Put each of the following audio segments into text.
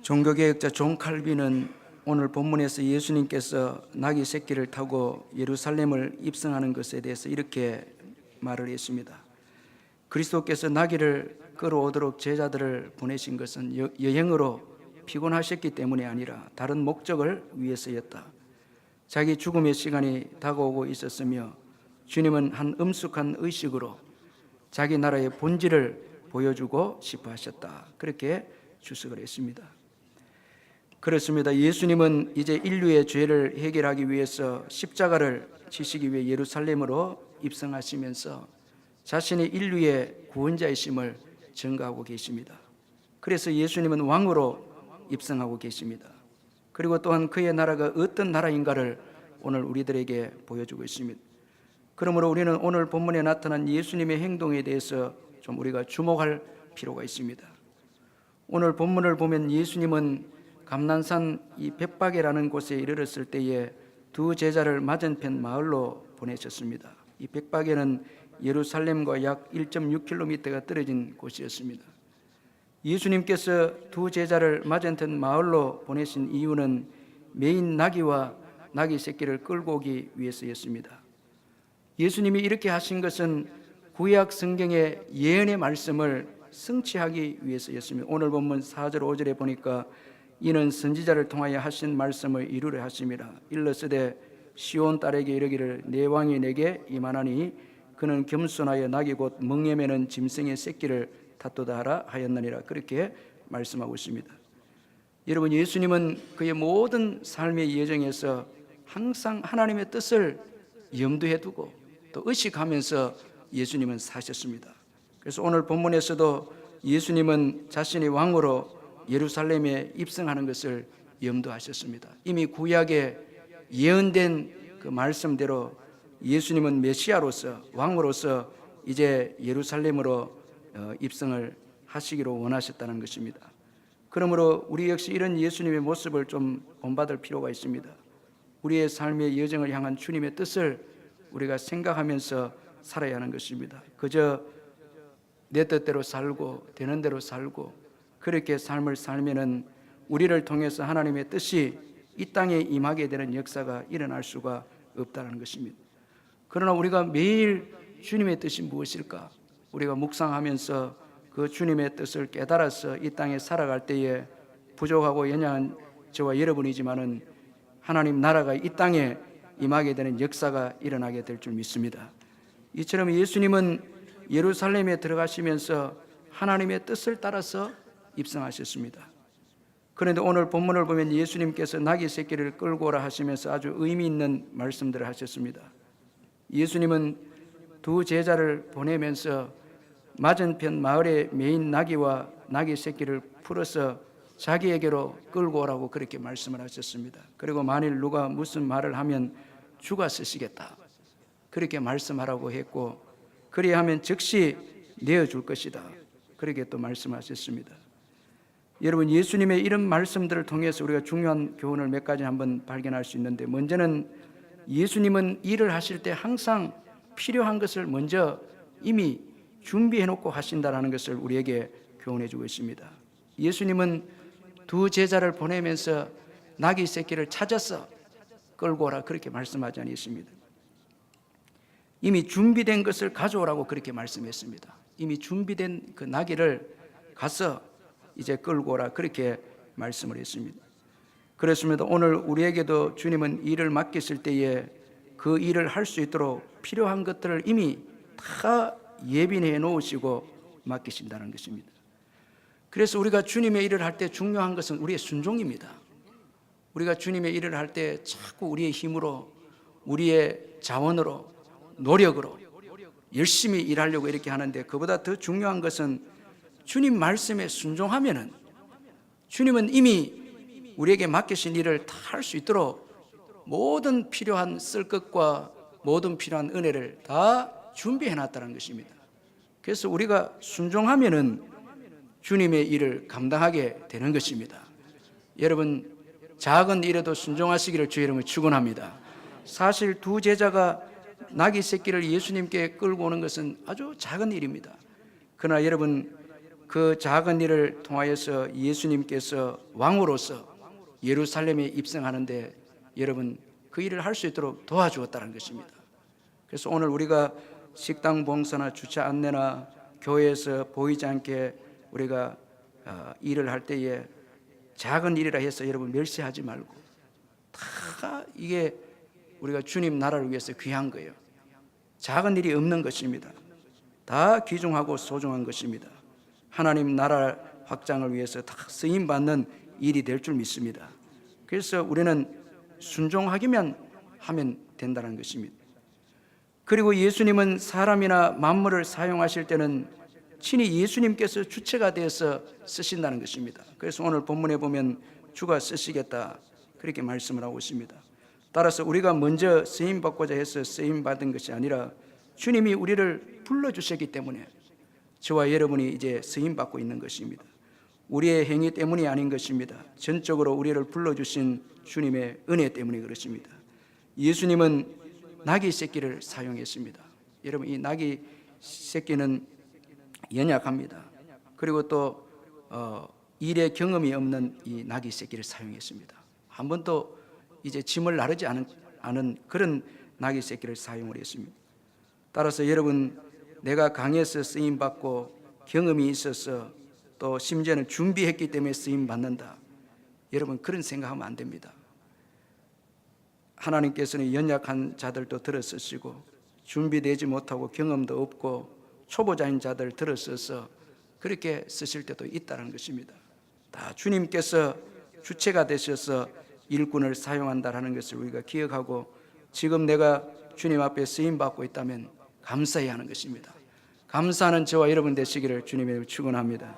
종교개혁자 존 칼빈은 오늘 본문에서 예수님께서 나귀 새끼를 타고 예루살렘을 입성하는 것에 대해서 이렇게 말을 했습니다. 그리스도께서 나귀를 끌어오도록 제자들을 보내신 것은 여행으로 피곤하셨기 때문이 아니라 다른 목적을 위해서였다. 자기 죽음의 시간이 다가오고 있었으며 주님은 한 엄숙한 의식으로 자기 나라의 본질을 보여주고 싶어 하셨다. 그렇게 주석을 했습니다. 그렇습니다. 예수님은 이제 인류의 죄를 해결하기 위해서 십자가를 지시기 위해 예루살렘으로 입성하시면서 자신이 인류의 구원자이심을 증거하고 계십니다. 그래서 예수님은 왕으로 입성하고 계십니다. 그리고 또한 그의 나라가 어떤 나라인가를 오늘 우리들에게 보여주고 있습니다. 그러므로 우리는 오늘 본문에 나타난 예수님의 행동에 대해서 좀 우리가 주목할 필요가 있습니다. 오늘 본문을 보면 예수님은 감난산 이 벳바게라는 곳에 이르렀을 때에 두 제자를 맞은편 마을로 보내셨습니다. 이 벳바게는 예루살렘과 약 1.6km가 떨어진 곳이었습니다. 예수님께서 두 제자를 맞은편 마을로 보내신 이유는 매인 나귀와 나귀 새끼를 끌고 오기 위해서였습니다. 예수님이 이렇게 하신 것은 구약 성경의 예언의 말씀을 성취하기 위해서였습니다. 오늘 본문 4절 5절에 보니까 이는 선지자를 통하여 하신 말씀을 이루려 하심이라. 일러스되 시온 딸에게 이르기를 내 왕이 내게 임하나니 그는 겸손하여 나귀 곧 멍에 매는 짐승의 새끼를 탓도다 하라 하였느니라. 그렇게 말씀하고 있습니다. 여러분, 예수님은 그의 모든 삶의 여정에서 항상 하나님의 뜻을 염두에 두고 또 의식하면서 예수님은 사셨습니다. 그래서 오늘 본문에서도 예수님은 자신이 왕으로 예루살렘에 입성하는 것을 염두하셨습니다. 이미 구약에 예언된 그 말씀대로 예수님은 메시아로서 왕으로서 이제 예루살렘으로 입성을 하시기로 원하셨다는 것입니다. 그러므로 우리 역시 이런 예수님의 모습을 좀 본받을 필요가 있습니다. 우리의 삶의 여정을 향한 주님의 뜻을 우리가 생각하면서 살아야 하는 것입니다. 그저 내 뜻대로 살고 되는 대로 살고 그렇게 삶을 살면은 우리를 통해서 하나님의 뜻이 이 땅에 임하게 되는 역사가 일어날 수가 없다는 것입니다. 그러나 우리가 매일 주님의 뜻이 무엇일까? 우리가 묵상하면서 그 주님의 뜻을 깨달아서 이 땅에 살아갈 때에 부족하고 연약한 저와 여러분이지만은 하나님 나라가 이 땅에 임하게 되는 역사가 일어나게 될 줄 믿습니다. 이처럼 예수님은 예루살렘에 들어가시면서 하나님의 뜻을 따라서 입성하셨습니다. 그런데 오늘 본문을 보면 예수님께서 나귀 새끼를 끌고 오라 하시면서 아주 의미 있는 말씀들을 하셨습니다. 예수님은 두 제자를 보내면서 맞은편 마을의 매인 나귀와 나귀 새끼를 풀어서 자기에게로 끌고 오라고 그렇게 말씀을 하셨습니다. 그리고 만일 누가 무슨 말을 하면 죽어 쓰시겠다 그렇게 말씀하라고 했고, 그리하면 즉시 내어줄 것이다 그렇게 또 말씀하셨습니다. 여러분, 예수님의 이런 말씀들을 통해서 우리가 중요한 교훈을 몇 가지 한번 발견할 수 있는데, 먼저는 예수님은 일을 하실 때 항상 필요한 것을 먼저 이미 준비해 놓고 하신다는 것을 우리에게 교훈해 주고 있습니다. 예수님은 두 제자를 보내면서 나귀 새끼를 찾아서 끌고 오라 그렇게 말씀하지 않았습니다. 이미 준비된 것을 가져오라고 그렇게 말씀했습니다. 이미 준비된 그 나귀를 가서 이제 끌고 오라 그렇게 말씀을 했습니다. 그렇습니다. 오늘 우리에게도 주님은 일을 맡기실 때에 그 일을 할 수 있도록 필요한 것들을 이미 다 예비해 놓으시고 맡기신다는 것입니다. 그래서 우리가 주님의 일을 할 때 중요한 것은 우리의 순종입니다. 우리가 주님의 일을 할 때 자꾸 우리의 힘으로, 우리의 자원으로, 노력으로 열심히 일하려고 이렇게 하는데, 그보다 더 중요한 것은 주님 말씀에 순종하면은 주님은 이미 우리에게 맡기신 일을 다 할 수 있도록 모든 필요한 쓸 것과 모든 필요한 은혜를 다 준비해 놨다는 것입니다. 그래서 우리가 순종하면은 주님의 일을 감당하게 되는 것입니다. 여러분, 작은 일에도 순종하시기를 주의 이름으로 축원합니다. 사실 두 제자가 나귀 새끼를 예수님께 끌고 오는 것은 아주 작은 일입니다. 그러나 여러분, 그 작은 일을 통하여서 예수님께서 왕으로서 예루살렘에 입성하는데 여러분 그 일을 할 수 있도록 도와주었다는 것입니다. 그래서 오늘 우리가 식당 봉사나 주차 안내나 교회에서 보이지 않게 우리가 일을 할 때에 작은 일이라 해서 여러분 멸시하지 말고 다 이게 우리가 주님 나라를 위해서 귀한 거예요. 작은 일이 없는 것입니다. 다 귀중하고 소중한 것입니다. 하나님 나라 확장을 위해서 다 쓰임받는 일이 될 줄 믿습니다. 그래서 우리는 순종하기만 하면 된다는 것입니다. 그리고 예수님은 사람이나 만물을 사용하실 때는 친히 예수님께서 주체가 되어서 쓰신다는 것입니다. 그래서 오늘 본문에 보면 주가 쓰시겠다 그렇게 말씀을 하고 있습니다. 따라서 우리가 먼저 쓰임받고자 해서 쓰임받은 것이 아니라 주님이 우리를 불러주셨기 때문에 저와 여러분이 이제 쓰임받고 있는 것입니다. 우리의 행위 때문이 아닌 것입니다. 전적으로 우리를 불러주신 주님의 은혜 때문에 그렇습니다. 예수님은 나귀 새끼를 사용했습니다. 여러분 이 나귀 새끼는 연약합니다. 그리고 또 일의 경험이 없는 이 나귀 새끼를 사용했습니다. 한 번도 이제 짐을 나르지 않은 그런 나귀 새끼를 사용을 했습니다. 따라서 여러분 내가 강해서 쓰임받고 경험이 있어서 또 심지어는 준비했기 때문에 쓰임받는다. 여러분 그런 생각하면 안 됩니다. 하나님께서는 연약한 자들도 들어 쓰시고 준비되지 못하고 경험도 없고 초보자인 자들 들어 써서 그렇게 쓰실 때도 있다는 것입니다. 다 주님께서 주체가 되셔서 일꾼을 사용한다는 것을 우리가 기억하고 지금 내가 주님 앞에 쓰임받고 있다면 감사해야 하는 것입니다. 감사하는 저와 여러분 되시기를 주님의 축원합니다.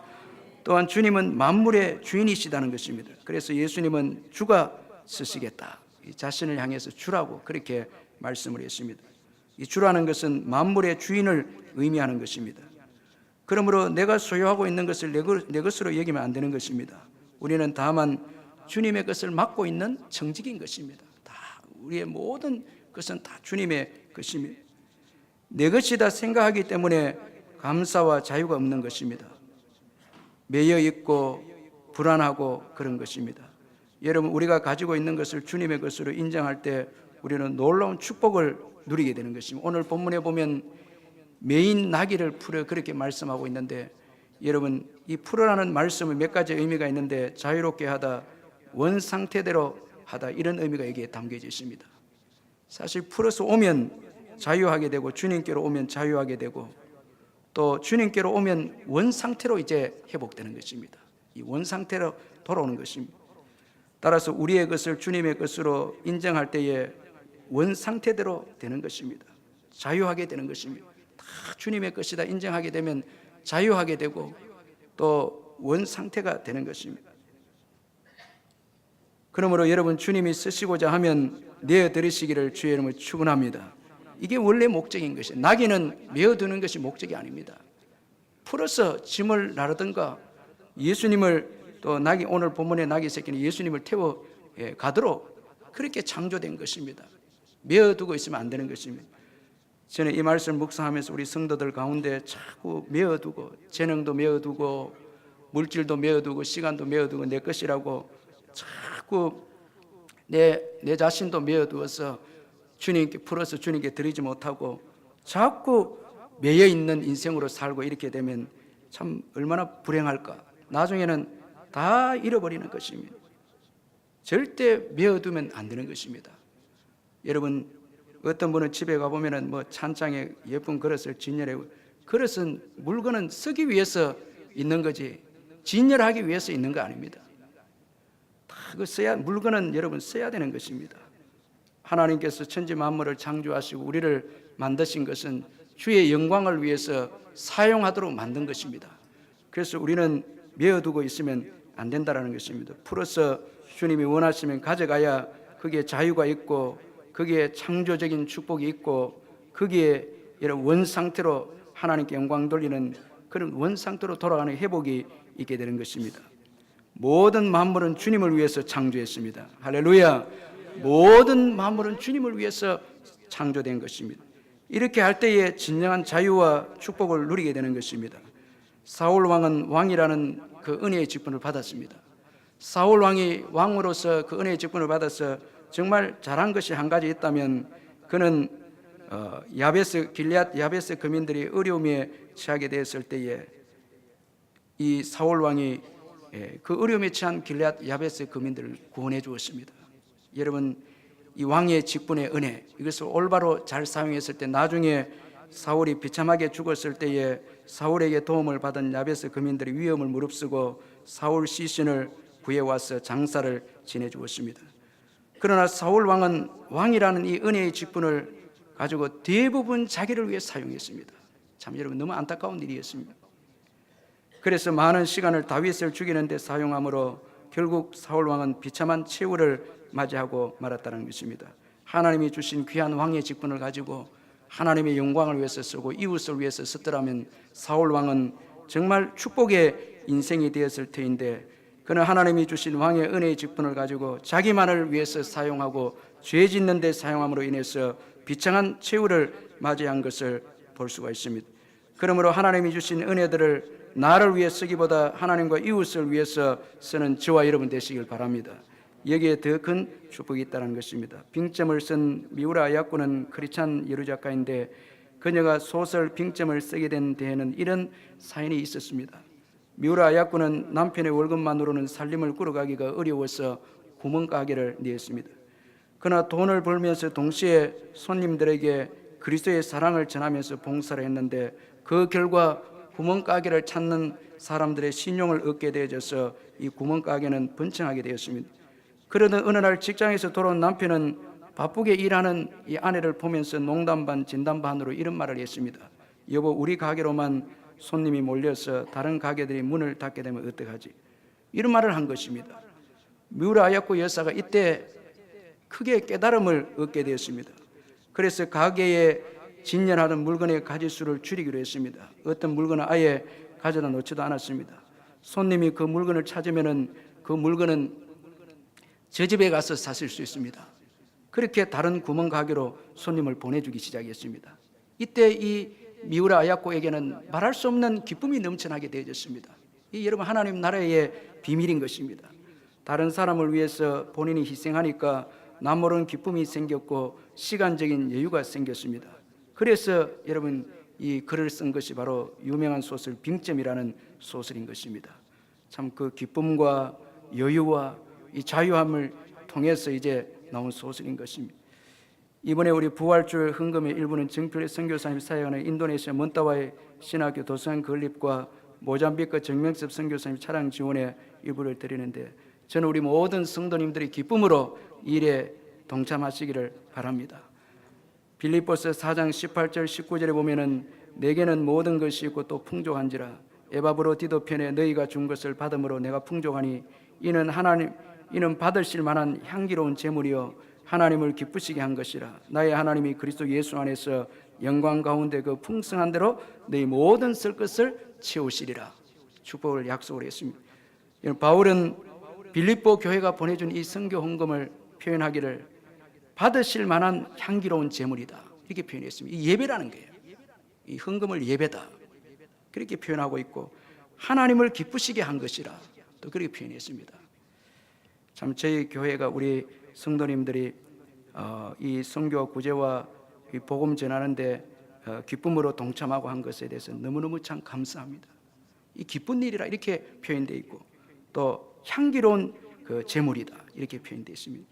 또한 주님은 만물의 주인이시다는 것입니다. 그래서 예수님은 주가 쓰시겠다. 자신을 향해서 주라고 그렇게 말씀을 했습니다. 이 주라는 것은 만물의 주인을 의미하는 것입니다. 그러므로 내가 소유하고 있는 것을 내 것으로 여기면 안 되는 것입니다. 우리는 다만 주님의 것을 맡고 있는 청직인 것입니다. 다 우리의 모든 것은 다 주님의 것입니다. 내 것이다 생각하기 때문에 감사와 자유가 없는 것입니다. 매여 있고 불안하고 그런 것입니다. 여러분 우리가 가지고 있는 것을 주님의 것으로 인정할 때 우리는 놀라운 축복을 누리게 되는 것입니다. 오늘 본문에 보면 매인 나귀를 풀어 그렇게 말씀하고 있는데 여러분 이 풀어라는 말씀은 몇 가지 의미가 있는데 자유롭게 하다, 원 상태대로 하다 이런 의미가 여기에 담겨져 있습니다. 사실 풀어서 오면 자유하게 되고 주님께로 오면 자유하게 되고 또 주님께로 오면 원 상태로 이제 회복되는 것입니다. 이 원 상태로 돌아오는 것입니다. 따라서 우리의 것을 주님의 것으로 인정할 때에 원 상태대로 되는 것입니다. 자유하게 되는 것입니다. 다 주님의 것이다 인정하게 되면 자유하게 되고 또 원 상태가 되는 것입니다. 그러므로 여러분 주님이 쓰시고자 하면 내어드리시기를 주의 이름으로 축원합니다. 이게 원래 목적인 것이에요. 나귀는 메어두는 것이 목적이 아닙니다. 풀어서 짐을 나르든가 예수님을 또 나귀 오늘 본문의 나귀 새끼는 예수님을 태워 가도록 그렇게 창조된 것입니다. 메어두고 있으면 안 되는 것입니다. 저는 이 말씀을 묵상하면서 우리 성도들 가운데 자꾸 메어두고 재능도 메어두고 물질도 메어두고 시간도 메어두고 내 것이라고 자꾸 내 자신도 메어두어서 주님께 풀어서 주님께 드리지 못하고 자꾸 매여 있는 인생으로 살고 이렇게 되면 참 얼마나 불행할까. 나중에는 다 잃어버리는 것입니다. 절대 메어두면 안 되는 것입니다. 여러분 어떤 분은 집에 가보면은 뭐 찬장에 예쁜 그릇을 진열해. 그릇은 물건은 쓰기 위해서 있는 거지 진열하기 위해서 있는 거 아닙니다. 다 그 물건은 여러분 써야 되는 것입니다. 하나님께서 천지 만물을 창조하시고 우리를 만드신 것은 주의 영광을 위해서 사용하도록 만든 것입니다. 그래서 우리는 메어두고 있으면 안 된다는 것입니다. 풀어서 주님이 원하시면 가져가야 거기에 자유가 있고 거기에 창조적인 축복이 있고 거기에 이런 원상태로 하나님께 영광 돌리는 그런 원상태로 돌아가는 회복이 있게 되는 것입니다. 모든 만물은 주님을 위해서 창조했습니다. 할렐루야. 모든 만물은 주님을 위해서 창조된 것입니다. 이렇게 할 때에 진정한 자유와 축복을 누리게 되는 것입니다. 사울 왕은 왕이라는 그 은혜의 직분을 받았습니다. 사울 왕이 왕으로서 그 은혜의 직분을 받아서 정말 잘한 것이 한 가지 있다면 그는 야베스 길앗 야베스 거민들이 어려움에 처하게 되었을 때에 이 사울 왕이 그 어려움에 처한 길앗 야베스 거민들을 구원해 주었습니다. 여러분, 이 왕의 직분의 은혜, 이것을 올바로 잘 사용했을 때 나중에 사울이 비참하게 죽었을 때에 사울에게 도움을 받은 야베스 거민들이 위험을 무릅쓰고 사울 시신을 구해와서 장사를 지내주었습니다. 그러나 사울 왕은 왕이라는 이 은혜의 직분을 가지고 대부분 자기를 위해 사용했습니다. 참 여러분, 너무 안타까운 일이었습니다. 그래서 많은 시간을 다윗을 죽이는 데 사용함으로 결국 사울 왕은 비참한 최후를 맞이하고 말았다는 것입니다. 하나님이 주신 귀한 왕의 직분을 가지고 하나님의 영광을 위해서 쓰고 이웃을 위해서 썼더라면 사울 왕은 정말 축복의 인생이 되었을 터인데, 그는 하나님이 주신 왕의 은혜의 직분을 가지고 자기만을 위해서 사용하고 죄 짓는 데 사용함으로 인해서 비참한 최후를 맞이한 것을 볼 수가 있습니다. 그러므로 하나님이 주신 은혜들을 나를 위해 쓰기보다 하나님과 이웃을 위해서 쓰는 저와 여러분 되시길 바랍니다. 여기에 더 큰 축복이 있다는 것입니다. 빙점을 쓴 미우라 야쿠는 크리스찬 여류 작가인데, 그녀가 소설 빙점을 쓰게 된 데에는 이런 사연이 있었습니다. 미우라 야쿠는 남편의 월급만으로는 살림을 꾸려가기가 어려워서 구멍가게를 냈습니다. 그러나 돈을 벌면서 동시에 손님들에게 그리스도의 사랑을 전하면서 봉사를 했는데, 그 결과 구멍가게를 찾는 사람들의 신용을 얻게 되어져서 이 구멍가게는 번창하게 되었습니다. 그러던 어느 날 직장에서 돌아온 남편은 바쁘게 일하는 이 아내를 보면서 농담 반 진담 반으로 이런 말을 했습니다. 여보, 우리 가게로만 손님이 몰려서 다른 가게들이 문을 닫게 되면 어떡하지? 이런 말을 한 것입니다. 미우라 아야코 여사가 이때 크게 깨달음을 얻게 되었습니다. 그래서 가게에 진열하던 물건의 가지수를 줄이기로 했습니다. 어떤 물건은 아예 가져다 놓지도 않았습니다. 손님이 그 물건을 찾으면은 그 물건은 저 집에 가서 사실 수 있습니다. 그렇게 다른 구멍 가게로 손님을 보내주기 시작했습니다. 이때 이 미우라 아야코에게는 말할 수 없는 기쁨이 넘쳐나게 되어졌습니다. 이 여러분, 하나님 나라의 비밀인 것입니다. 다른 사람을 위해서 본인이 희생하니까 남모르는 기쁨이 생겼고 시간적인 여유가 생겼습니다. 그래서 여러분, 이 글을 쓴 것이 바로 유명한 소설 빙점이라는 소설인 것입니다. 참 그 기쁨과 여유와 이 자유함을 통해서 이제 나온 소설인 것입니다. 이번에 우리 부활주일 헌금의 일부는 정필 선교사님 사역하는 인도네시아 먼따와의 신학교 도서관 건립과 모잠비크 정명섭 선교사님 차량 지원에 일부를 드리는데, 저는 우리 모든 성도님들이 기쁨으로 이 일에 동참하시기를 바랍니다. 빌립보서 4장 18절 19절에 보면은 내게는 모든 것이 있고 또 풍족한지라 에바브로디도 편에 너희가 준 것을 받음으로 내가 풍족하니 이는 받으실 만한 향기로운 제물이요 하나님을 기쁘시게 한 것이라. 나의 하나님이 그리스도 예수 안에서 영광 가운데 그 풍성한 대로 너희 모든 쓸 것을 채우시리라. 축복을 약속을 했습니다. 바울은 빌립보 교회가 보내준 이 선교 헌금을 표현하기를 받으실 만한 향기로운 제물이다, 이렇게 표현했습니다. 이 예배라는 거예요. 이 헌금을 예배다, 그렇게 표현하고 있고 하나님을 기쁘시게 한 것이라 또 그렇게 표현했습니다. 참 저희 교회가 우리 성도님들이 이 선교와 구제와 이 복음 전하는데 기쁨으로 동참하고 한 것에 대해서 너무너무 참 감사합니다. 이 기쁜 일이라 이렇게 표현되어 있고 또 향기로운 그 제물이다, 이렇게 표현되어 있습니다.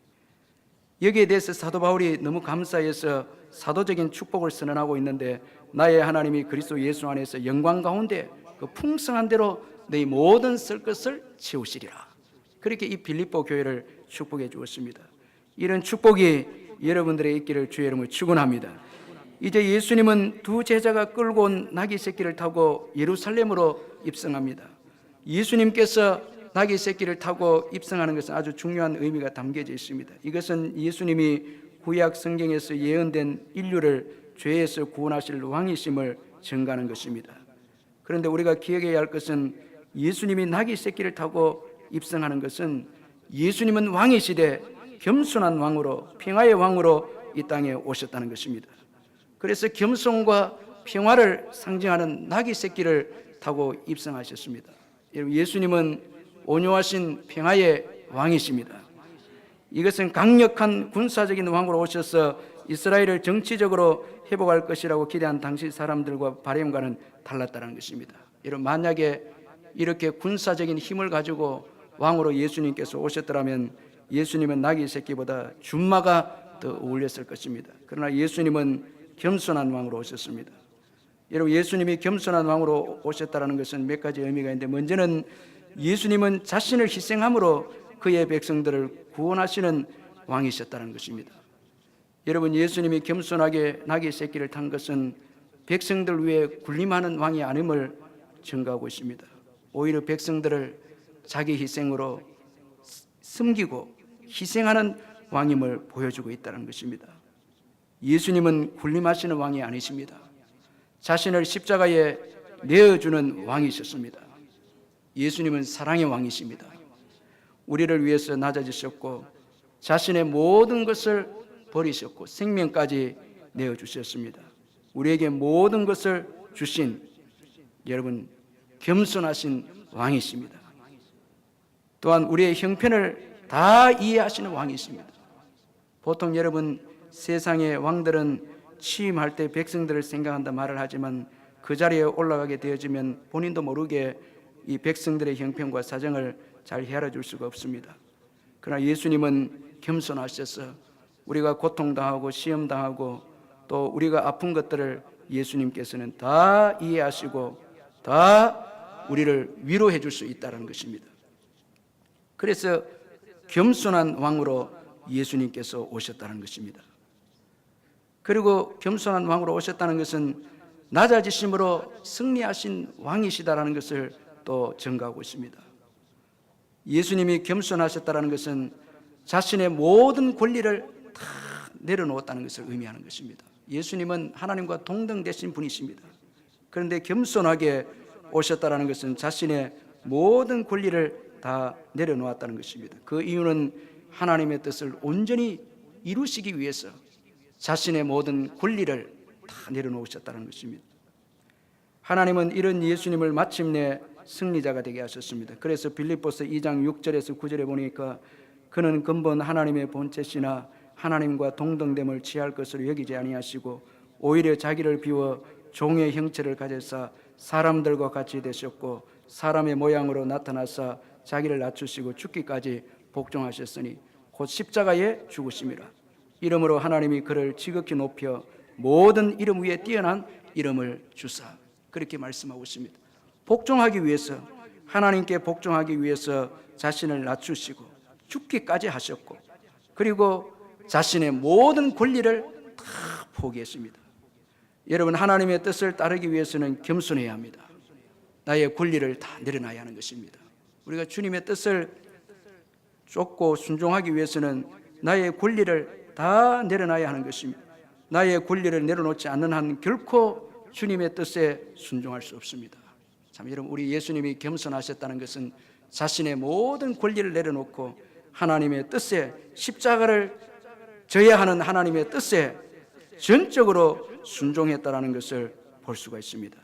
여기에 대해서 사도 바울이 너무 감사해서 사도적인 축복을 선언하고 있는데, 나의 하나님이 그리스도 예수 안에서 영광 가운데 그 풍성한 대로 너희 모든 쓸 것을 채우시리라, 그렇게 이 빌립보 교회를 축복해 주었습니다. 이런 축복이 여러분들의 있기를 주의 이름으로 축원합니다. 이제 예수님은 두 제자가 끌고 온 나귀 새끼를 타고 예루살렘으로 입성합니다. 예수님께서 나귀 새끼를 타고 입성하는 것은 아주 중요한 의미가 담겨져 있습니다. 이것은 예수님이 구약 성경에서 예언된 인류를 죄에서 구원하실 왕이심을 증가하는 것입니다. 그런데 우리가 기억해야 할 것은 예수님이 나귀 새끼를 타고 입성하는 것은 예수님은 왕이시되 겸손한 왕으로, 평화의 왕으로 이 땅에 오셨다는 것입니다. 그래서 겸손과 평화를 상징하는 나귀 새끼를 타고 입성하셨습니다. 여러분, 예수님은 온유하신 평화의 왕이십니다. 이것은 강력한 군사적인 왕으로 오셔서 이스라엘을 정치적으로 회복할 것이라고 기대한 당시 사람들과 바람과는 달랐다는 것입니다. 여러분, 만약에 이렇게 군사적인 힘을 가지고 왕으로 예수님께서 오셨더라면 예수님은 나귀 새끼보다 준마가 더 어울렸을 것입니다. 그러나 예수님은 겸손한 왕으로 오셨습니다. 여러분, 예수님이 겸손한 왕으로 오셨다는 것은 몇 가지 의미가 있는데, 먼저는 예수님은 자신을 희생함으로 그의 백성들을 구원하시는 왕이셨다는 것입니다. 여러분, 예수님이 겸손하게 나귀 새끼를 탄 것은 백성들 위해 군림하는 왕이 아님을 증거하고 있습니다. 오히려 백성들을 자기 희생으로 섬기고 희생하는 왕임을 보여주고 있다는 것입니다. 예수님은 군림하시는 왕이 아니십니다. 자신을 십자가에 내어주는 왕이셨습니다. 예수님은 사랑의 왕이십니다. 우리를 위해서 낮아지셨고 자신의 모든 것을 버리셨고 생명까지 내어주셨습니다. 우리에게 모든 것을 주신, 여러분, 겸손하신 왕이십니다. 또한 우리의 형편을 다 이해하시는 왕이십니다. 보통 여러분, 세상의 왕들은 취임할 때 백성들을 생각한다 말을 하지만 그 자리에 올라가게 되어지면 본인도 모르게 이 백성들의 형편과 사정을 잘 헤아려 줄 수가 없습니다. 그러나 예수님은 겸손하셔서 우리가 고통당하고 시험당하고 또 우리가 아픈 것들을 예수님께서는 다 이해하시고 다 우리를 위로해 줄 수 있다는 것입니다. 그래서 겸손한 왕으로 예수님께서 오셨다는 것입니다. 그리고 겸손한 왕으로 오셨다는 것은 낮아지심으로 승리하신 왕이시다라는 것을 또 증거하고 있습니다. 예수님이 겸손하셨다는 것은 자신의 모든 권리를 다 내려놓았다는 것을 의미하는 것입니다. 예수님은 하나님과 동등되신 분이십니다. 그런데 겸손하게 오셨다는 것은 자신의 모든 권리를 다 내려놓았다는 것입니다. 그 이유는 하나님의 뜻을 온전히 이루시기 위해서 자신의 모든 권리를 다 내려놓으셨다는 것입니다. 하나님은 이런 예수님을 마침내 승리자가 되게 하셨습니다. 그래서 빌립보서 2장 6절에서 9절에 보니까 그는 근본 하나님의 본체시나 하나님과 동등됨을 취할 것으로 여기지 아니하시고 오히려 자기를 비워 종의 형체를 가져사 사람들과 같이 되셨고 사람의 모양으로 나타나사 자기를 낮추시고 죽기까지 복종하셨으니 곧 십자가에 죽으심이라. 이름으로 하나님이 그를 지극히 높여 모든 이름 위에 뛰어난 이름을 주사. 그렇게 말씀하고 있습니다. 복종하기 위해서, 하나님께 복종하기 위해서 자신을 낮추시고 죽기까지 하셨고, 그리고 자신의 모든 권리를 다 포기했습니다. 여러분, 하나님의 뜻을 따르기 위해서는 겸손해야 합니다. 나의 권리를 다 내려놔야 하는 것입니다. 우리가 주님의 뜻을 쫓고 순종하기 위해서는 나의 권리를 다 내려놔야 하는 것입니다. 나의 권리를 내려놓지 않는 한 결코 주님의 뜻에 순종할 수 없습니다. 참, 여러분, 우리 예수님이 겸손하셨다는 것은 자신의 모든 권리를 내려놓고 하나님의 뜻에, 십자가를 져야 하는 하나님의 뜻에 전적으로 순종했다는 것을 볼 수가 있습니다.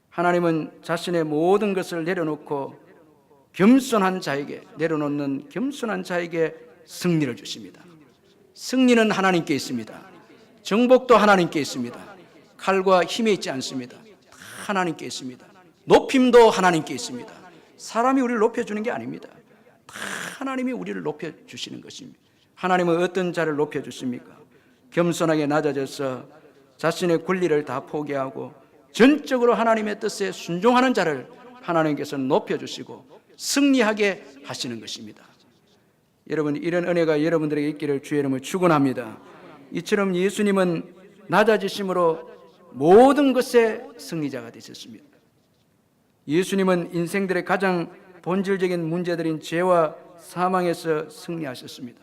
하나님은 자신의 모든 것을 내려놓고 겸손한 자에게, 내려놓는 겸손한 자에게 승리를 주십니다. 승리는 하나님께 있습니다. 정복도 하나님께 있습니다. 칼과 힘에 있지 않습니다. 다 하나님께 있습니다. 높임도 하나님께 있습니다. 사람이 우리를 높여주는 게 아닙니다. 다 하나님이 우리를 높여주시는 것입니다. 하나님은 어떤 자를 높여주십니까? 겸손하게 낮아져서 자신의 권리를 다 포기하고 전적으로 하나님의 뜻에 순종하는 자를 하나님께서 높여주시고 승리하게 하시는 것입니다. 여러분, 이런 은혜가 여러분들에게 있기를 주의 이름으로 축원합니다. 이처럼 예수님은 낮아지심으로 모든 것의 승리자가 되셨습니다. 예수님은 인생들의 가장 본질적인 문제들인 죄와 사망에서 승리하셨습니다.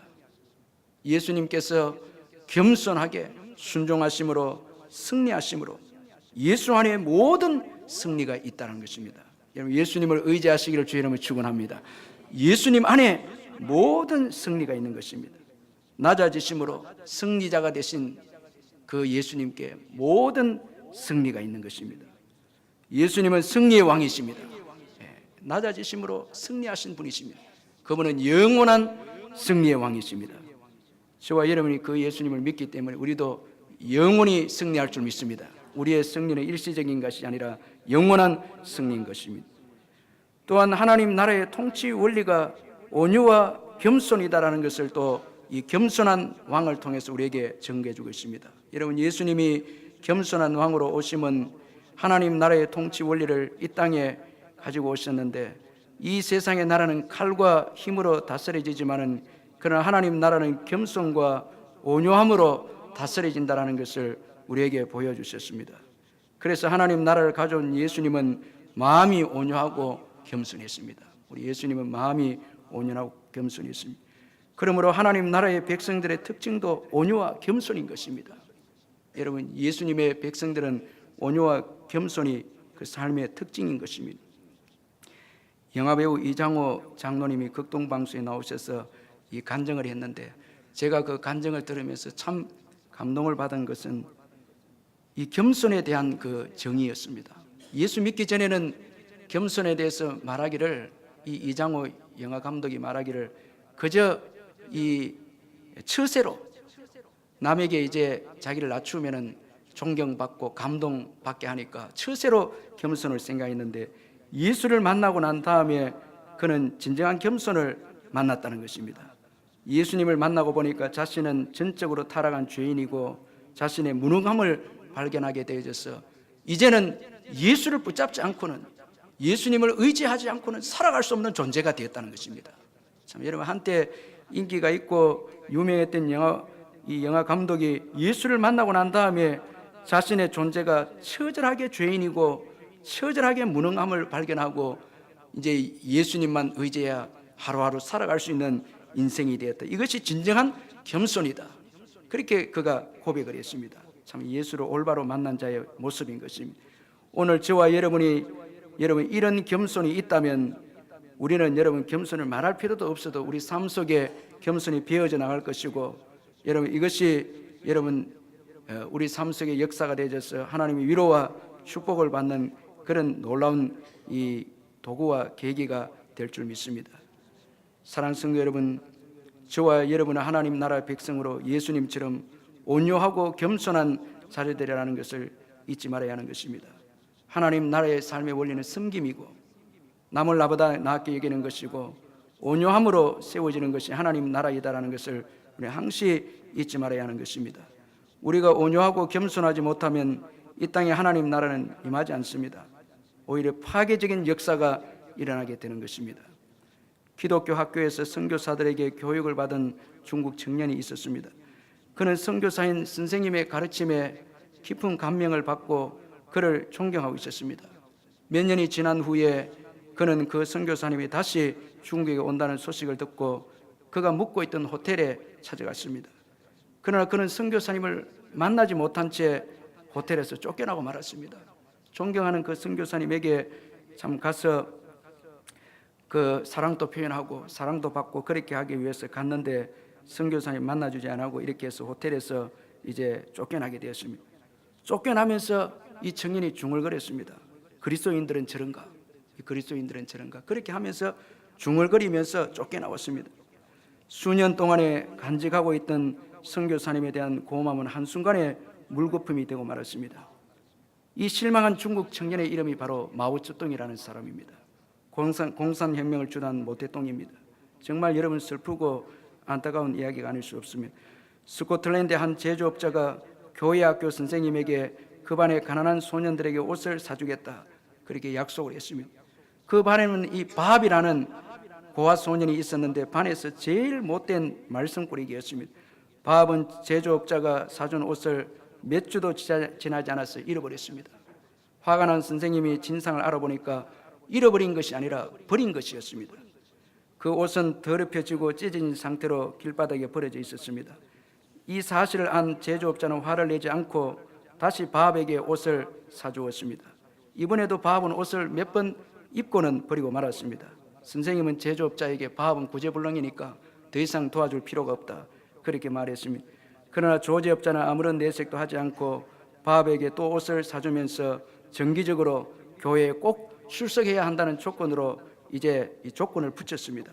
예수님께서 겸손하게 순종하심으로 승리하심으로 예수 안에 모든 승리가 있다는 것입니다. 여러분, 예수님을 의지하시기를 주의 이름으로 축원합니다. 예수님 안에 모든 승리가 있는 것입니다. 낮아지심으로 승리자가 되신 그 예수님께 모든 승리가 있는 것입니다. 예수님은 승리의 왕이십니다. 낮아지심으로 승리하신 분이십니다. 그분은 영원한 승리의 왕이십니다. 저와 여러분이 그 예수님을 믿기 때문에 우리도 영원히 승리할 줄 믿습니다. 우리의 승리는 일시적인 것이 아니라 영원한 승리인 것입니다. 또한 하나님 나라의 통치 원리가 온유와 겸손이다라는 것을 또 이 겸손한 왕을 통해서 우리에게 전개해 주고 있습니다. 여러분, 예수님이 겸손한 왕으로 오심은 하나님 나라의 통치 원리를 이 땅에 가지고 오셨는데, 이 세상의 나라는 칼과 힘으로 다스려지지만은 그러나 하나님 나라는 겸손과 온유함으로 다스려진다라는 것을 우리에게 보여주셨습니다. 그래서 하나님 나라를 가져온 예수님은 마음이 온유하고 겸손했습니다. 우리 예수님은 마음이 온유하고 겸손했습니다. 그러므로 하나님 나라의 백성들의 특징도 온유와 겸손인 것입니다. 여러분, 예수님의 백성들은 온유와 겸손이 그 삶의 특징인 것입니다. 영화배우 이장호 장로님이 극동방송에 나오셔서 이 간증을 했는데, 제가 그 간증을 들으면서 참 감동을 받은 것은 이 겸손에 대한 그 정의였습니다. 예수 믿기 전에는 겸손에 대해서 말하기를, 이 이장호 영화 감독이 말하기를 그저 이 처세로 남에게 이제 자기를 낮추면은 존경받고 감동받게 하니까 처세로 겸손을 생각했는데, 예수를 만나고 난 다음에 그는 진정한 겸손을 만났다는 것입니다. 예수님을 만나고 보니까 자신은 전적으로 타락한 죄인이고 자신의 무능함을 발견하게 되어져서 이제는 예수를 붙잡지 않고는, 예수님을 의지하지 않고는 살아갈 수 없는 존재가 되었다는 것입니다. 참, 여러분, 한때 인기가 있고 유명했던 이 영화 감독이 예수를 만나고 난 다음에 자신의 존재가 처절하게 죄인이고 처절하게 무능함을 발견하고 이제 예수님만 의지해야 하루하루 살아갈 수 있는 인생이 되었다. 이것이 진정한 겸손이다. 그렇게 그가 고백을 했습니다. 참, 예수를 올바로 만난 자의 모습인 것입니다. 오늘 저와 여러분 이런 겸손이 있다면 우리는 여러분 겸손을 말할 필요도 없어도 우리 삶 속에 겸손이 배어져 나갈 것이고, 여러분 이것이 여러분 우리 삶 속에 역사가 되어져서 하나님의 위로와 축복을 받는 그런 놀라운 이 도구와 계기가 될 줄 믿습니다. 사랑하는 성도 여러분, 저와 여러분은 하나님 나라의 백성으로 예수님처럼 온유하고 겸손한 자녀들이라는 것을 잊지 말아야 하는 것입니다. 하나님 나라의 삶의 원리는 섬김이고 남을 나보다 나게 여기는 것이고 온유함으로 세워지는 것이 하나님 나라이다라는 것을 우리 항시 잊지 말아야 하는 것입니다. 우리가 온유하고 겸손하지 못하면 이 땅에 하나님 나라는 임하지 않습니다. 오히려 파괴적인 역사가 일어나게 되는 것입니다. 기독교 학교에서 선교사들에게 교육을 받은 중국 청년이 있었습니다. 그는 선교사인 선생님의 가르침에 깊은 감명을 받고 그를 존경하고 있었습니다. 몇 년이 지난 후에 그는 그 선교사님이 다시 중국에 온다는 소식을 듣고 그가 묵고 있던 호텔에 찾아갔습니다. 그러나 그는 선교사님을 만나지 못한 채 호텔에서 쫓겨나고 말았습니다. 존경하는 그 선교사님에게 참 가서 그 사랑도 표현하고 사랑도 받고 그렇게 하기 위해서 갔는데 선교사님 만나주지 않고 이렇게 해서 호텔에서 이제 쫓겨나게 되었습니다. 쫓겨나면서 이 청년이 중얼거렸습니다. 그리스도인들은 저런가? 그리스도인들은 저런가? 그렇게 하면서 중얼거리면서 쫓겨나왔습니다. 수년 동안에 간직하고 있던 선교사님에 대한 고마움은 한순간에 물거품이 되고 말았습니다. 이 실망한 중국 청년의 이름이 바로 마오쩌둥이라는 사람입니다. 공산혁명을 주도한 모태똥입니다. 정말 여러분 슬프고 안타까운 이야기가 아닐 수 없습니다. 스코틀랜드의 한 제조업자가 교회 학교 선생님에게 그 반의 가난한 소년들에게 옷을 사주겠다 그렇게 약속을 했습니다. 그 반에는 이 밥이라는 고아 소년이 있었는데 반에서 제일 못된 말썽꾸러기였습니다. 밥은 제조업자가 사준 옷을 몇 주도 지나지 않아서 잃어버렸습니다. 화가 난 선생님이 진상을 알아보니까 잃어버린 것이 아니라 버린 것이었습니다. 그 옷은 더럽혀지고 찢어진 상태로 길바닥에 버려져 있었습니다. 이 사실을 안 제조업자는 화를 내지 않고 다시 바합에게 옷을 사주었습니다. 이번에도 바합은 옷을 몇 번 입고는 버리고 말았습니다. 선생님은 제조업자에게 바합은 구제불능이니까 더 이상 도와줄 필요가 없다 그렇게 말했습니다. 그러나 조제업자는 아무런 내색도 하지 않고 바합에게 또 옷을 사주면서 정기적으로 교회에 꼭 출석해야 한다는 조건으로 이제 이 조건을 붙였습니다.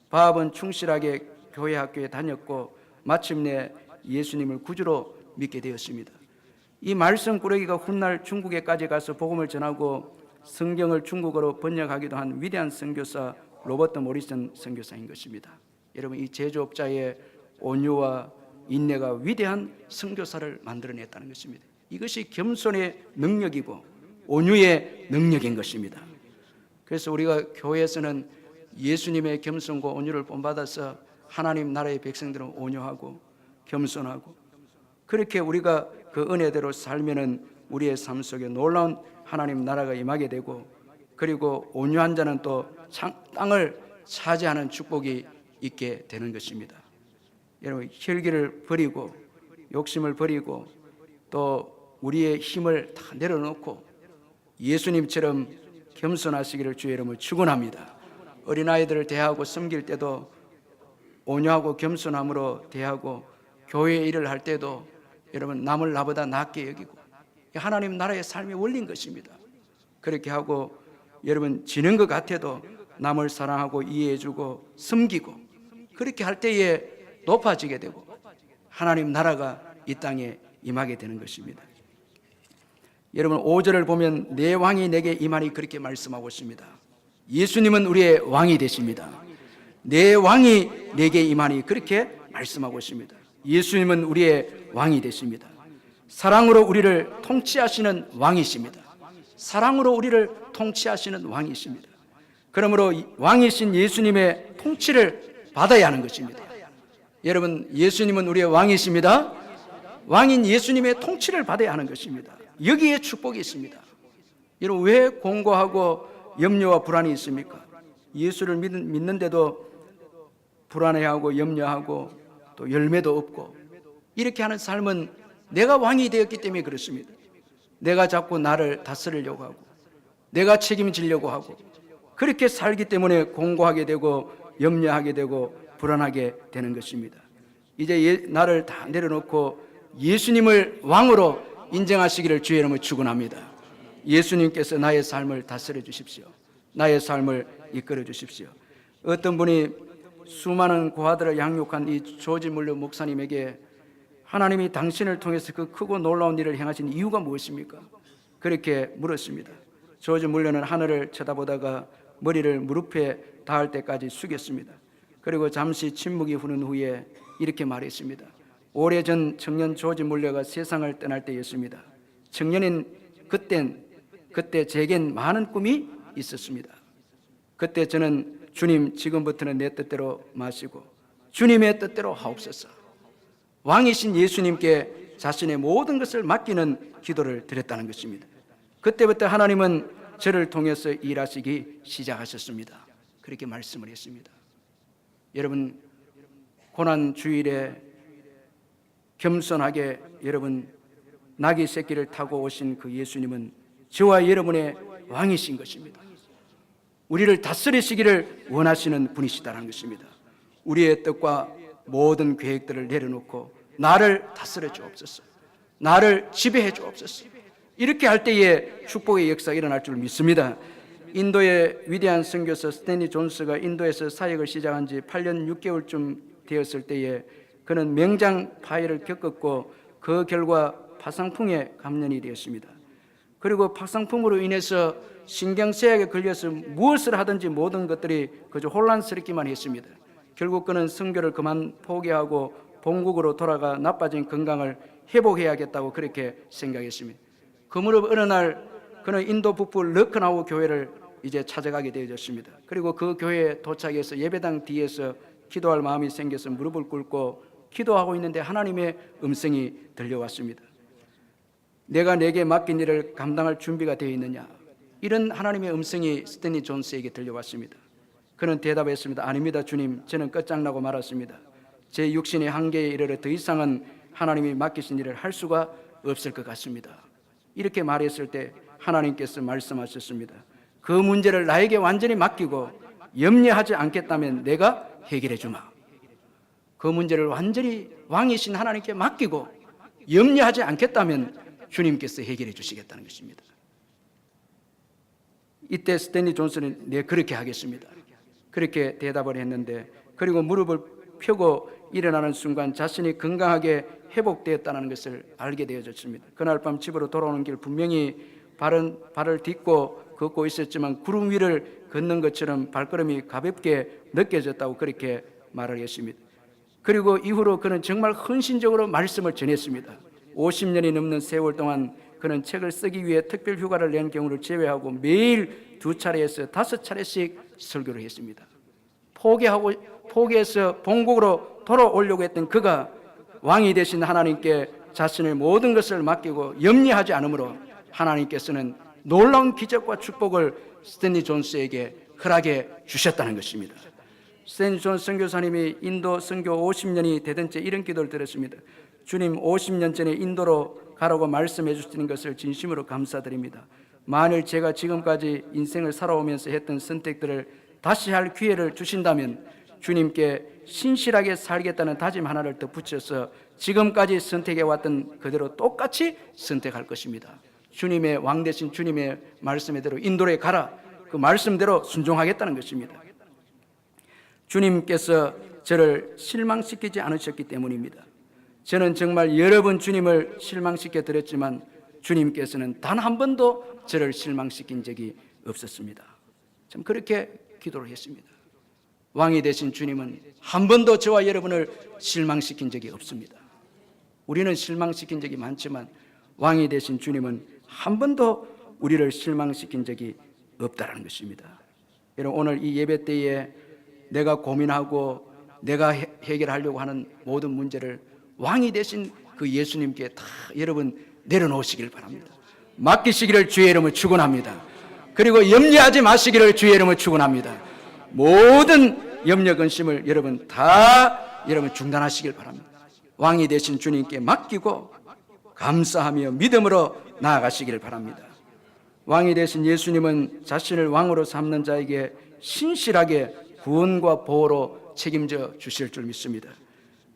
바합은 충실하게 교회 학교에 다녔고 마침내 예수님을 구주로 믿게 되었습니다. 이 말썽꾸러기가 훗날 중국에까지 가서 복음을 전하고 성경을 중국어로 번역하기도 한 위대한 선교사 로버트 모리슨 선교사인 것입니다. 여러분, 이 제조업자의 온유와 인내가 위대한 선교사를 만들어냈다는 것입니다. 이것이 겸손의 능력이고 온유의 능력인 것입니다. 그래서 우리가 교회에서는 예수님의 겸손과 온유를 본받아서 하나님 나라의 백성들은 온유하고 겸손하고 그렇게 우리가 그 은혜대로 살면은 우리의 삶 속에 놀라운 하나님 나라가 임하게 되고, 그리고 온유한 자는 또 땅을 차지하는 축복이 있게 되는 것입니다. 여러분, 혈기를 버리고 욕심을 버리고 또 우리의 힘을 다 내려놓고 예수님처럼 겸손하시기를 주의 이름으로 축원합니다. 어린아이들을 대하고 섬길 때도 온유하고 겸손함으로 대하고 교회 일을 할 때도 여러분 남을 나보다 낫게 여기고 하나님 나라의 삶의 원리인 것입니다. 그렇게 하고 여러분 지는 것 같아도 남을 사랑하고 이해해주고 섬기고 그렇게 할 때에 높아지게 되고 하나님 나라가 이 땅에 임하게 되는 것입니다. 여러분 5절을 보면 내 왕이 내게 임하니 그렇게 말씀하고 있습니다. 예수님은 우리의 왕이 되십니다. 내 왕이 내게 임하니 그렇게 말씀하고 있습니다. 예수님은 우리의 왕이 되십니다. 사랑으로 우리를 통치하시는 왕이십니다. 사랑으로 우리를 통치하시는 왕이십니다. 그러므로 왕이신 예수님의 통치를 받아야 하는 것입니다. 여러분, 예수님은 우리의 왕이십니다. 왕인 예수님의 통치를 받아야 하는 것입니다. 여기에 축복이 있습니다. 여러분, 왜 공고하고 염려와 불안이 있습니까? 예수를 믿는데도 불안해하고 염려하고 또 열매도 없고 이렇게 하는 삶은 내가 왕이 되었기 때문에 그렇습니다. 내가 자꾸 나를 다스리려고 하고 내가 책임지려고 하고 그렇게 살기 때문에 공고하게 되고 염려하게 되고 불안하게 되는 것입니다. 이제 나를 다 내려놓고 예수님을 왕으로 인정하시기를 주의 이름으로 축원합니다. 예수님께서 나의 삶을 다스려 주십시오. 나의 삶을 이끌어 주십시오. 어떤 분이 수많은 고아들을 양육한 이 조지 물러 목사님에게 하나님이 당신을 통해서 그 크고 놀라운 일을 행하신 이유가 무엇입니까? 그렇게 물었습니다. 조지 물러는 하늘을 쳐다보다가 머리를 무릎에 닿을 때까지 숙였습니다. 그리고 잠시 침묵이 흐른 후에 이렇게 말했습니다. 오래전 청년 조지 물러가 세상을 떠날 때였습니다. 청년인 그때 제겐 많은 꿈이 있었습니다. 그때 저는 주님, 지금부터는 내 뜻대로 마시고 주님의 뜻대로 하옵소서. 왕이신 예수님께 자신의 모든 것을 맡기는 기도를 드렸다는 것입니다. 그때부터 하나님은 저를 통해서 일하시기 시작하셨습니다. 그렇게 말씀을 했습니다. 여러분, 고난 주일에 겸손하게 여러분 나귀 새끼를 타고 오신 그 예수님은 저와 여러분의 왕이신 것입니다. 우리를 다스리시기를 원하시는 분이시다는 것입니다. 우리의 뜻과 모든 계획들을 내려놓고 나를 다스려 주옵소서, 나를 지배해 주옵소서. 이렇게 할 때에 축복의 역사가 일어날 줄 믿습니다. 인도의 위대한 선교사 스탠리 존스가 인도에서 사역을 시작한 지 8년 6개월쯤 되었을 때에 그는 맹장 파열을 겪었고 그 결과 파상풍에 감염이 되었습니다. 그리고 파상풍으로 인해서 신경쇠약에 걸려서 무엇을 하든지 모든 것들이 그저 혼란스럽기만 했습니다. 결국 그는 선교를 그만 포기하고 본국으로 돌아가 나빠진 건강을 회복해야겠다고 그렇게 생각했습니다. 그 무렵 어느 날 그는 인도 북부 러크나우 교회를 이제 찾아가게 되어졌습니다. 그리고 그 교회에 도착해서 예배당 뒤에서 기도할 마음이 생겨서 무릎을 꿇고 기도하고 있는데 하나님의 음성이 들려왔습니다. 내가 내게 맡긴 일을 감당할 준비가 되어 있느냐? 이런 하나님의 음성이 스탠리 존스에게 들려왔습니다. 그는 대답했습니다. 아닙니다, 주님. 저는 끝장나고 말았습니다. 제 육신의 한계에 이르러 더 이상은 하나님이 맡기신 일을 할 수가 없을 것 같습니다. 이렇게 말했을 때 하나님께서 말씀하셨습니다. 그 문제를 나에게 완전히 맡기고 염려하지 않겠다면 내가 해결해 주마. 그 문제를 완전히 왕이신 하나님께 맡기고 염려하지 않겠다면 주님께서 해결해 주시겠다는 것입니다. 이때 스탠리 존슨은 네, 그렇게 하겠습니다. 그렇게 대답을 했는데, 그리고 무릎을 펴고 일어나는 순간 자신이 건강하게 회복되었다는 것을 알게 되어졌습니다. 그날 밤 집으로 돌아오는 길 분명히 발을 딛고 걷고 있었지만 구름 위를 걷는 것처럼 발걸음이 가볍게 느껴졌다고 그렇게 말을 했습니다. 그리고 이후로 그는 정말 헌신적으로 말씀을 전했습니다. 50년이 넘는 세월 동안 그는 책을 쓰기 위해 특별 휴가를 낸 경우를 제외하고 매일 2차례에서 5차례씩 설교를 했습니다. 포기해서 본국으로 돌아오려고 했던 그가 왕이 되신 하나님께 자신의 모든 것을 맡기고 염려하지 않으므로 하나님께서는 놀라운 기적과 축복을 스탠리 존스에게 허락해 주셨다는 것입니다. 스탠리 존스 선교사님이 인도 선교 50년이 되던 때 이런 기도를 드렸습니다. 주님, 50년 전에 인도로 가라고 말씀해 주시는 것을 진심으로 감사드립니다. 만일 제가 지금까지 인생을 살아오면서 했던 선택들을 다시 할 기회를 주신다면 주님께 신실하게 살겠다는 다짐 하나를 덧붙여서 지금까지 선택해왔던 그대로 똑같이 선택할 것입니다. 주님의 왕 되신 주님의 말씀대로 인도에 가라, 그 말씀대로 순종하겠다는 것입니다. 주님께서 저를 실망시키지 않으셨기 때문입니다. 저는 정말 여러 번 주님을 실망시켜 드렸지만 주님께서는 단 한 번도 저를 실망시킨 적이 없었습니다. 참 그렇게 기도를 했습니다. 왕이 되신 주님은 한 번도 저와 여러분을 실망시킨 적이 없습니다. 우리는 실망시킨 적이 많지만 왕이 되신 주님은 한 번도 우리를 실망시킨 적이 없다는 것입니다. 여러분, 오늘 이 예배 때에 내가 고민하고 내가 해결하려고 하는 모든 문제를 왕이 되신 그 예수님께 다 여러분 내려놓으시길 바랍니다. 맡기시기를 주의 이름으로 축원합니다. 그리고 염려하지 마시기를 주의 이름으로 축원합니다. 모든 염려 근심을 여러분 다 여러분 중단하시길 바랍니다. 왕이 되신 주님께 맡기고 감사하며 믿음으로 나아가시기를 바랍니다. 왕이 되신 예수님은 자신을 왕으로 삼는 자에게 신실하게 구원과 보호로 책임져 주실 줄 믿습니다.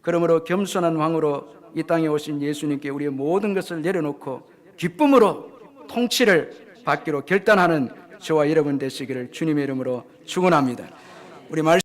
그러므로 겸손한 왕으로 이 땅에 오신 예수님께 우리의 모든 것을 내려놓고 기쁨으로 통치를 받기로 결단하는 저와 여러분 되시기를 주님의 이름으로 축원합니다. 우리